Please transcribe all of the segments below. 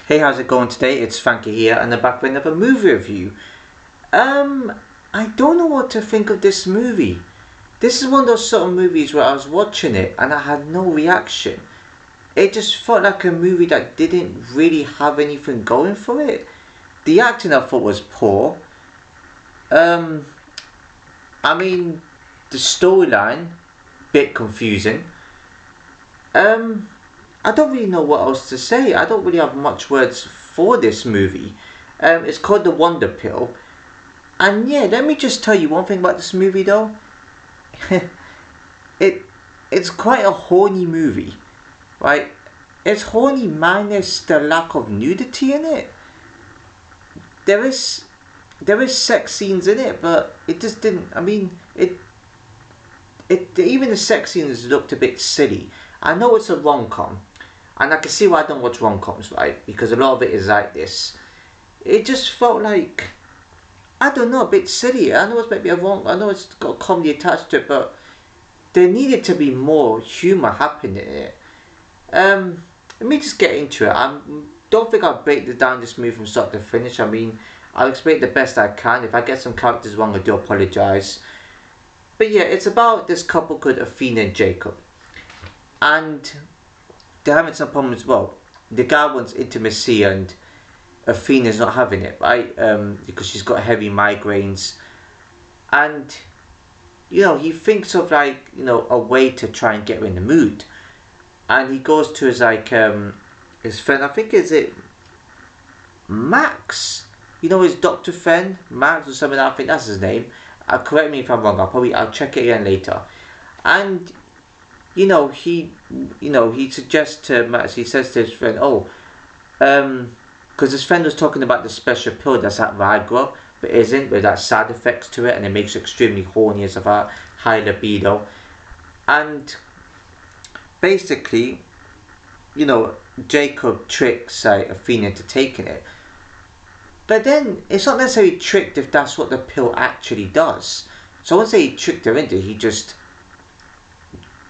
Hey, how's it going today? It's Frankie here and I'm back with another movie review. I don't know what to think of this movie. This is one of those sort of movies where I was watching it and I had no reaction. It just felt like a movie that didn't really have anything going for it. The acting I thought was poor. I mean, the storyline, bit confusing. I don't really know what else to say. I don't really have much words for this movie. It's called The Wonderpill. And yeah, let me just tell you one thing about this movie though. It's quite a horny movie, right? It's horny minus the lack of nudity in it. There is sex scenes in it, but it just didn't. I mean, even the sex scenes looked a bit silly. I know it's a rom-com, and I can see why I don't watch rom-coms, right? Because a lot of it is like this. It just felt like, I don't know, a bit silly. I know it's maybe I know it's got a comedy attached to it, but there needed to be more humour happening in it. Let me just get into it. I don't think I'll break down this movie from start to finish. I mean, I'll explain the best I can. If I get some characters wrong, I do apologise. But yeah, it's about this couple called Athena and Jacob. And they're having some problems. Well, the guy wants intimacy and Athena's not having it, right? Because she's got heavy migraines. And, you know, he thinks of like, you know, a way to try and get her in the mood. And he goes to his like, his friend, I think is it Max? You know, his doctor friend, Max or something, I think that's his name. Correct me if I'm wrong, I'll check it again later. And he suggests to Max, he says to his friend, because his friend was talking about the special pill that's at Viagra, but isn't, with that side effects to it, and it makes you extremely horny as of a high libido. And basically, Jacob tricks Athena into taking it. But then, it's not necessarily tricked if that's what the pill actually does. So I wouldn't say he tricked her into it, he just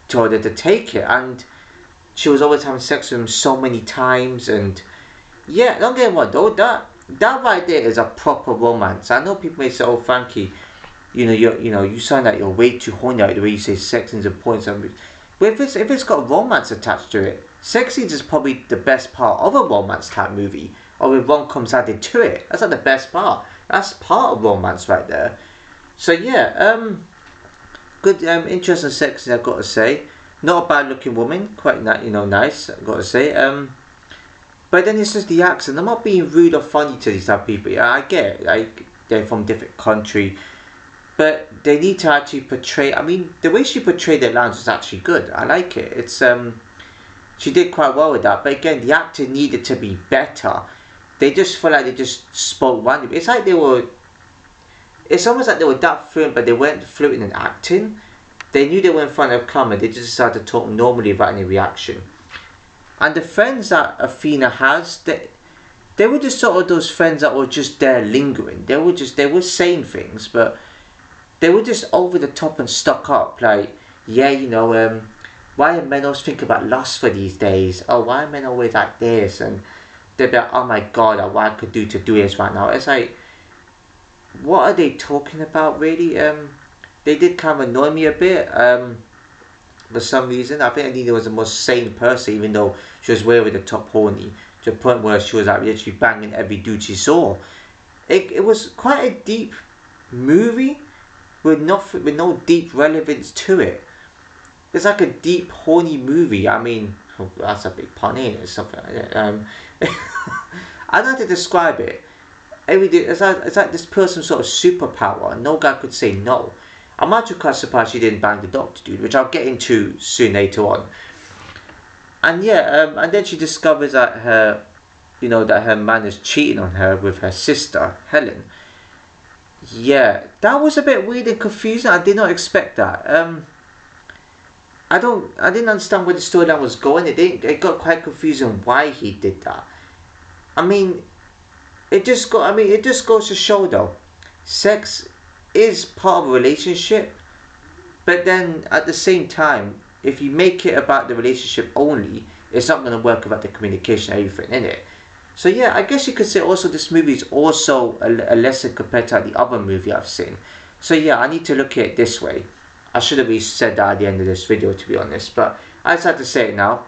told her to take it, and she was always having sex with him so many times. And yeah, don't get me wrong though, that right there is a proper romance. I know people may say, oh Frankie, you sound like you're way too horny out the way you say sex is important. But if it's got romance attached to it, sex scenes is probably the best part of a romance type movie, or with rom-coms added to it. That's not the best part. That's part of romance right there. So yeah, good, interesting sex scene, I've got to say. Not a bad looking woman, quite nice, I've got to say. But then it's just the accent. I'm not being rude or funny to these type of people. Yeah, I get it, like they're from different country, but they need to actually portray. I mean, the way she portrayed their lines was actually good. I like it. It's she did quite well with that. But again, the acting needed to be better. They just felt like they just spoke randomly. It's like it's almost like they were that fluent, but they weren't fluent in acting. They knew they were in front of camera. They just decided to talk normally without any reaction. And the friends that Athena has, they were just sort of those friends that were just there lingering. They were saying things, but they were just over the top and stuck up. Like, yeah, why are men always thinking about lust for these days? Oh, why are men always like this? And they'd be like, oh my god, what I could do to do this right now. It's like, what are they talking about really? They did kind of annoy me a bit, for some reason. I think Anita was the most sane person, even though she was way over the top horny, to the point where she was like literally banging every dude she saw. It was quite a deep movie with no deep relevance to it. It's like a deep horny movie. I mean, that's a big pun, ain't it? Something like that. I don't know how to describe it. It's like this person's sort of superpower, and no guy could say no. I'm actually quite surprised she didn't bang the doctor dude, which I'll get into soon later on. And yeah, and then she discovers that that her man is cheating on her with her sister Helen. Yeah, that was a bit weird and confusing. I did not expect that. I didn't understand where the storyline was going. It got quite confusing why he did that. I mean, it just goes to show though, sex is part of a relationship, but then at the same time, if you make it about the relationship only, it's not going to work about the communication, everything in it. So yeah, I guess you could say also this movie is also a lesson compared to the other movie I've seen. So yeah, I need to look at it this way. I should have really said that at the end of this video, to be honest, but I just had to say it now.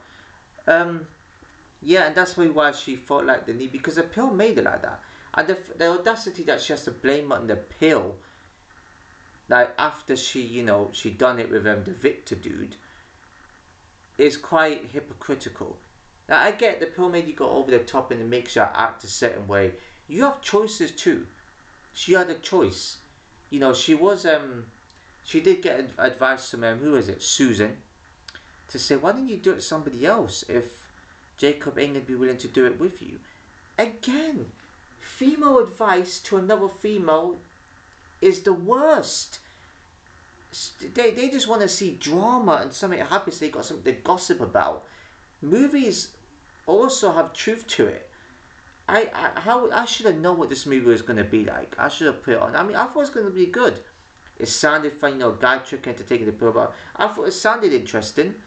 Yeah, and that's why she felt like the need, because the pill made her like that. And the audacity that she has to blame on the pill, like after she, you know, she done it with the Victor dude, is quite hypocritical. Now I get the pill made you go over the top and it makes you act a certain way. You have choices too. She had a choice. You know, she was she did get advice from who is it, Susan, to say, why didn't you do it to somebody else if Jacob ain't gonna be willing to do it with you? Again, female advice to another female is the worst. They just want to see drama and something happens, so they got something to gossip about. Movies also have truth to it. I should have known what this movie was going to be like. I should have put it on. I mean, I thought it was going to be good. It sounded fun, you know, guy tricking to taking the pill, but I thought it sounded interesting.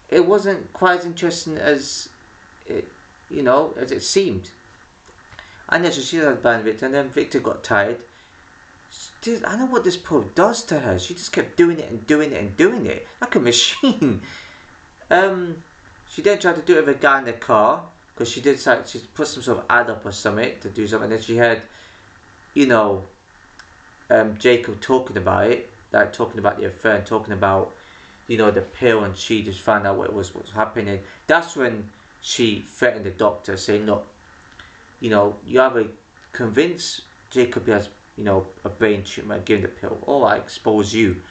It wasn't quite as interesting as it, you know, as it seemed. And then so she had banned Victor, and then Victor got tired. Dude, I know what this pill does to her. She just kept doing it and doing it and doing it like a machine. She then tried to do it with a guy in the car, because she did like, she put some sort of ad up or something to do something. And then she had, you know, Jacob talking about it, like talking about the affair and talking about, you know, the pill, and she just found out what was happening. That's when she threatened the doctor, saying, look, you know, you either convince Jacob he has, you know, a brain tumor, give him the pill, or I expose you.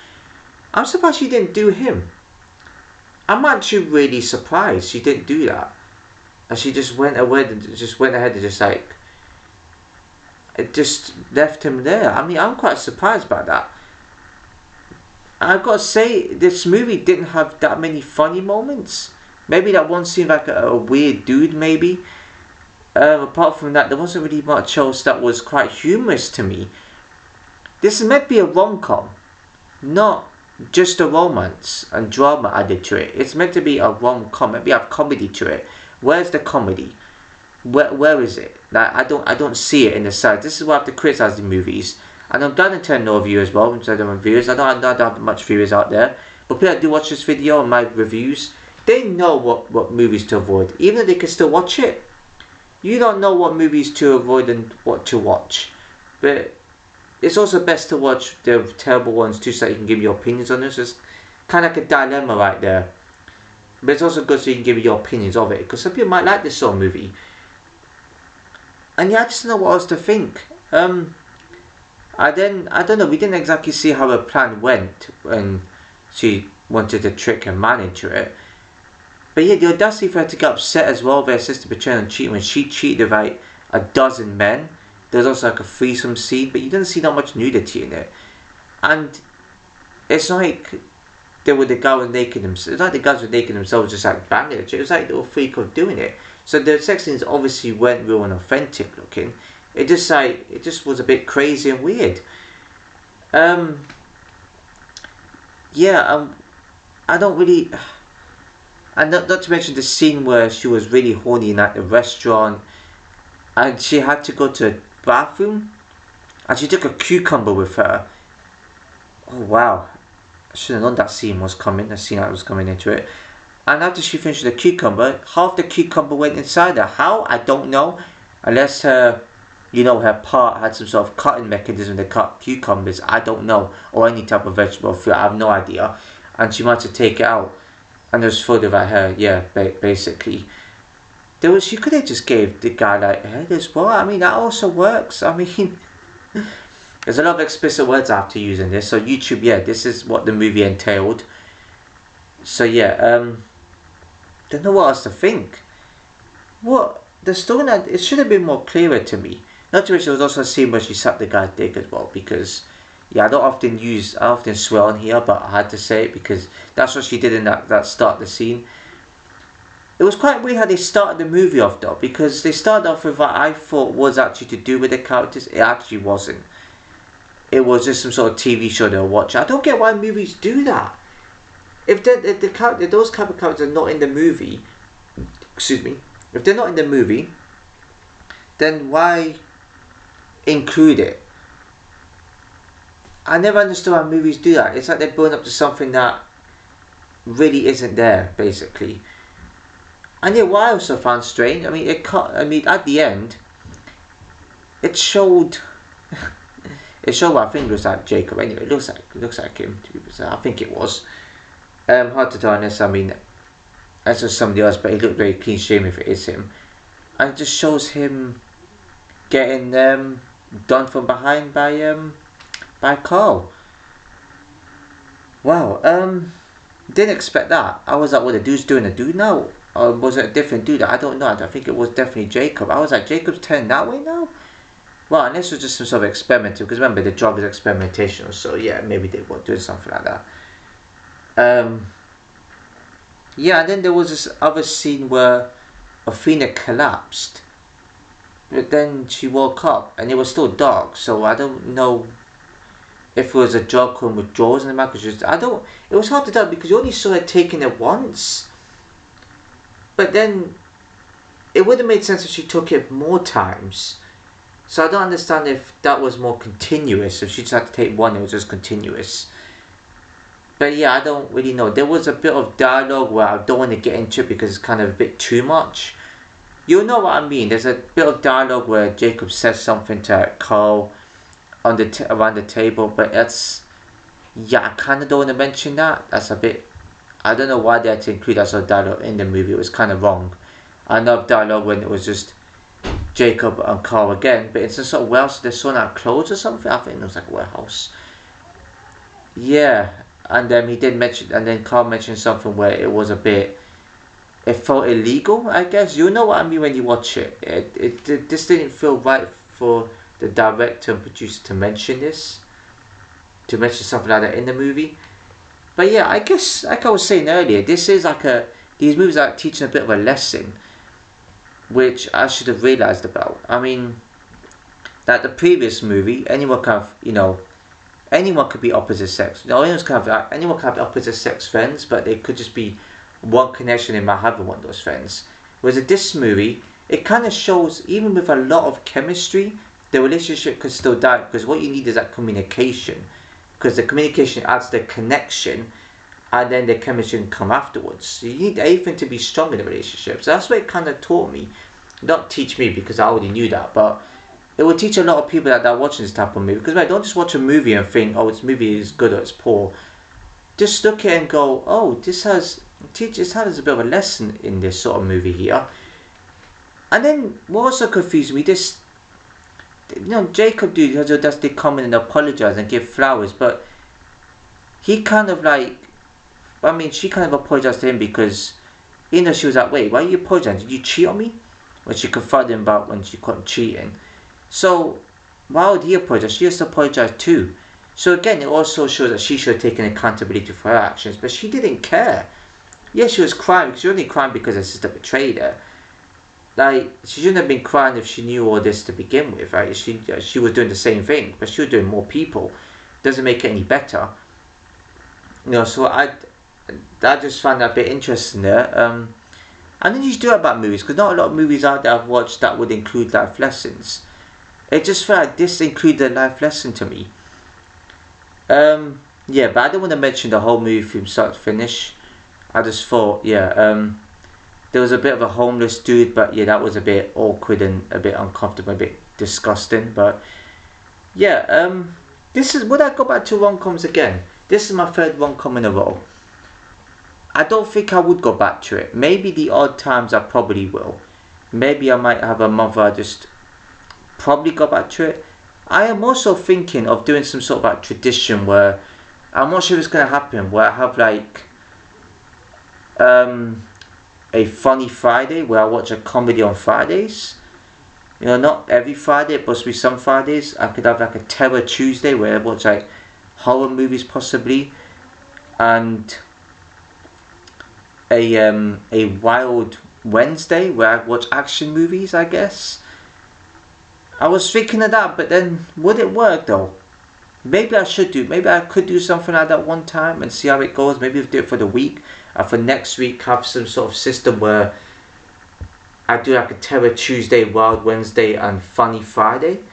I'm surprised she didn't do him. I'm actually really surprised she didn't do that. And she just went ahead and just like, it just left him there. I mean, I'm quite surprised by that. I've got to say, this movie didn't have that many funny moments. Maybe that one seemed like a weird dude, maybe. Apart from that, there wasn't really much else that was quite humorous to me. This is meant to be a rom-com, not just a romance and drama added to it. It's meant to be a rom-com. Maybe have comedy to it. Where's the comedy? Where is it? Like, I don't see it in the side. This is why I have to criticize the movies. And I'm glad to turn no view as well instead of viewers. I don't have much viewers out there, but people that do watch this video and my reviews, they know what movies to avoid, even if they can still watch it. You don't know what movies to avoid and what to watch, but it's also best to watch the terrible ones too, so that you can give your opinions on this. It's kind of like a dilemma right there, but it's also good so you can give your opinions of it, because some people might like this sort of movie. And yeah, I just don't know what else to think. I don't know, we didn't exactly see how her plan went when she wanted to trick and manage it. But yeah, the audacity for her to get upset as well with her sister betraying and cheating when she cheated with like a dozen men. There's also like a threesome scene, but you didn't see that much nudity in it. And it's like they were the guys were naked themselves. It's like the guys were naked themselves, just like banging it. It was like they were freak of doing it. So the sex scenes obviously weren't real and authentic looking. It just was a bit crazy and weird. Yeah, I don't really. And not to mention the scene where she was really horny at the restaurant, and she had to go to a bathroom, and she took a cucumber with her. Oh wow, I should have known that scene was coming. The scene that was coming into it. And after she finished the cucumber, half the cucumber went inside her. How? I don't know. Unless her, you know, her part had some sort of cutting mechanism to cut cucumbers. I don't know. Or any type of vegetable fruit. I have no idea. And she might have taken it out. And there was photo about her. Yeah, basically. She could have just gave the guy like head as well. I mean, that also works. I mean, there's a lot of explicit words I have to use in this. So YouTube, yeah, this is what the movie entailed. So yeah, don't know what else to think. What the storyline, it should have been more clearer to me. Not to mention there was also a scene where she sucked the guy's dick as well, because yeah, I often swear on here, but I had to say it because that's what she did in that start of the scene. It was quite weird how they started the movie off though, because they started off with what I thought was actually to do with the characters. It actually wasn't. It was just some sort of TV show they were watching. I don't get why movies do that. If those type of characters are not in the movie, excuse me, if they're not in the movie, then why include it? I never understood why movies do that. It's like they burn up to something that really isn't there, basically. And yeah, what I also found strange, I mean, at the end, it showed, what I think looks like Jacob. Anyway, it looks like him. I think it was. Hard to tell unless, I mean, that's just somebody else, but he looked very clean shaven if it is him. And it just shows him getting done from behind by Carl. Wow, didn't expect that. I was like, what, the dude's doing a dude now? Or was it a different dude? I don't know. I think it was definitely Jacob. I was like, Jacob's turning that way now? Well, and this was just some sort of experimental, because remember, the job is experimentation, so yeah, maybe they were doing something like that. Yeah, and then there was this other scene where Athena collapsed, but then she woke up, and it was still dark, so I don't know if it was a drug room with drawers in the mouth. It was hard to tell, because you only saw her taking it once. But then, it would have made sense if she took it more times. So I don't understand if that was more continuous. If she just had to take one, it was just continuous. But yeah, I don't really know. There was a bit of dialogue where I don't want to get into it because it's kind of a bit too much. You'll know what I mean. There's a bit of dialogue where Jacob says something to Carl on around the table, but that's, yeah, I kind of don't want to mention that. That's a bit, I don't know why they had to include that sort of dialogue in the movie. It was kind of wrong. I know of dialogue when it was just Jacob and Carl again, but it's a sort of warehouse. They're sorting out clothes or something. I think it was like a warehouse. Yeah, and then he did mention, and then Carl mentioned something where it was a bit, it felt illegal, I guess. You know what I mean when you watch it. This didn't feel right for the director and producer to mention this, to mention something like that in the movie. But yeah, I guess, like I was saying earlier, this is like these movies are teaching a bit of a lesson, which I should have realised about. I mean, that the previous movie, anyone could be opposite sex. Anyone can have opposite sex friends, but they could just be one connection in my having one of those friends. Whereas in this movie, it kind of shows, even with a lot of chemistry, the relationship could still die, because what you need is that communication, because the communication adds the connection, and then the chemistry can come afterwards. So you need everything to be strong in the relationship. So that's what it kind of taught me. Not teach me, because I already knew that, but it will teach a lot of people that are watching this type of movie. Because don't just watch a movie and think, oh, this movie is good or it's poor. Just look at it and go, oh, this has a bit of a lesson in this sort of movie here. And then what also confused me, this, Jacob did come in and apologise and give flowers, but he kind of she kind of apologised to him, because she was like, wait, why are you apologising? Did you cheat on me? When she confronted him about when she caught him cheating. So why would he apologise? She has to apologise too. So again, it also shows that she should have taken accountability for her actions, but she didn't care. Yeah, she was crying, because she was only crying because her sister betrayed her. She shouldn't have been crying if she knew all this to begin with, right? She was doing the same thing, but she was doing more people. Doesn't make it any better. So I just found that a bit interesting there. And then you do it about movies, because not a lot of movies out there I've watched that would include life lessons. It just felt like this included a life lesson to me. Yeah, but I don't want to mention the whole movie from start to finish. I just thought, there was a bit of a homeless dude, but yeah, that was a bit awkward and a bit uncomfortable, a bit disgusting. But yeah, would I go back to rom-coms again? This is my third rom-com in a row. I don't think I would go back to it. Maybe the odd times I probably will. Maybe I might have a month where I just probably go back to it. I am also thinking of doing some sort of tradition where, I'm not sure if it's going to happen, where I have a funny Friday where I watch a comedy on Fridays. Not every Friday, but possibly some Fridays. I could have a Terror Tuesday where I watch horror movies possibly, and a Wild Wednesday where I watch action movies, I guess. I was thinking of that, but then would it work though? Maybe I could do something like that one time and see how it goes. Maybe do it for the week, and for next week have some sort of system where I do like a Terror Tuesday, Wild Wednesday, and Funny Friday.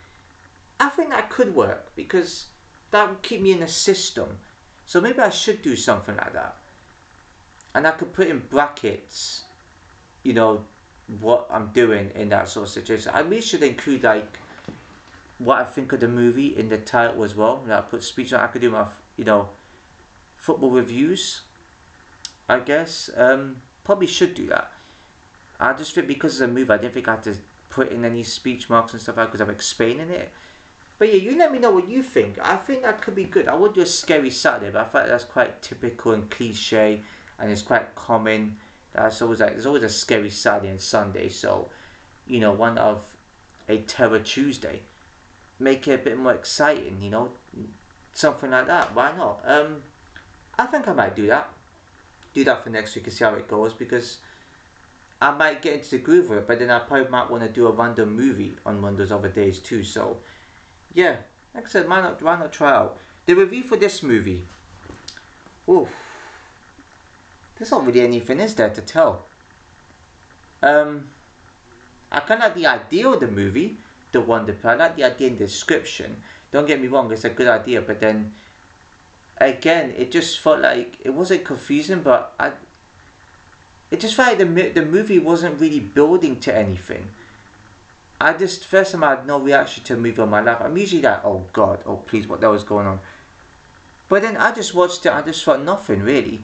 I think that could work because that would keep me in a system. So maybe I should do something like that. And I could put in brackets, you know, what I'm doing in that sort of situation. I really should include like what I think of the movie in the title as well. Like, I put speech on. I could do my, you know, football reviews, I guess. Probably should do that. I just think because it's a movie, I didn't think I had to put in any speech marks and stuff like that because I'm explaining it. But yeah, you let me know what you think. I think that could be good. I would do a Scary Saturday, but I feel like that's quite typical and cliche, and it's quite common. That's always like there's always a Scary Saturday and Sunday. So, you know, one of a Terror Tuesday, make it a bit more exciting. You know, something like that. Why not? I think I might do that. Do that for next week and see how it goes, because I might get into the groove of it, but then I probably might want to do a random movie on one of those other days too. So yeah, like I said, why not try out the review for this movie? Oof, there's not really anything is there to tell. I kind of like the idea of the movie, the Wonderpill. I like the idea in the description. Don't get me wrong, it's a good idea, but then again, it just felt like it wasn't confusing, but it just felt like the movie wasn't really building to anything. First time I had no reaction to a movie on my life. I'm usually like, oh god, oh please, what the hell was going on? But then I just watched it, I just felt nothing really.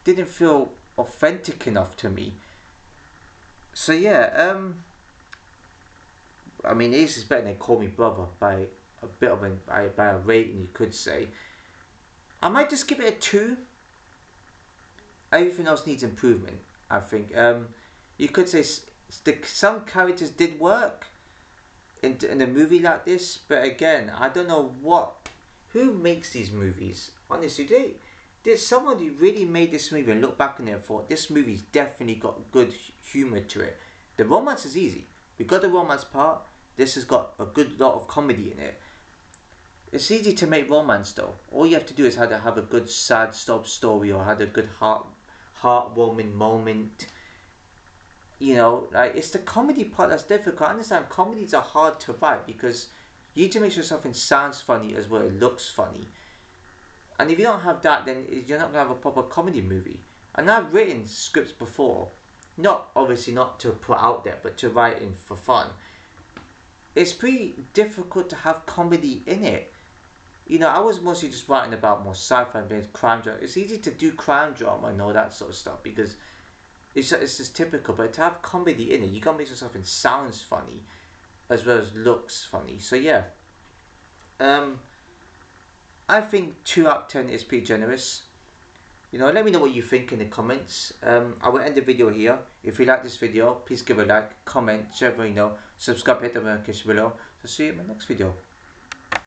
Didn't feel authentic enough to me. So yeah, I mean, this is better than Call Me Brother by a bit of by a rating, you could say. I might just give it a 2. Everything else needs improvement, I think. You could say some characters did work in a movie like this, but again, I don't know who makes these movies. Honestly, did someone who really made this movie and look back on it and thought this movie's definitely got good humour to it. The romance is easy. We got the romance part. This has got a good lot of comedy in it. It's easy to make romance though. All you have to do is have a good sad stop story, or have a good heartwarming moment. You know, like, it's the comedy part that's difficult. I understand comedies are hard to write because you need to make sure something sounds funny as well as it looks funny. And if you don't have that, then you're not going to have a proper comedy movie. And I've written scripts before, obviously not to put out there, but to write in for fun. It's pretty difficult to have comedy in it. You know, I was mostly just writing about more sci-fi and crime drama. It's easy to do crime drama and all that sort of stuff because it's just typical. But to have comedy in it, you gotta make sure something sounds funny as well as looks funny. So yeah, I think 2 out of 10 is pretty generous. You know, let me know what you think in the comments. I will end the video here. If you like this video, please give a like, comment, share, subscribe, hit the notification below. So see you in my next video.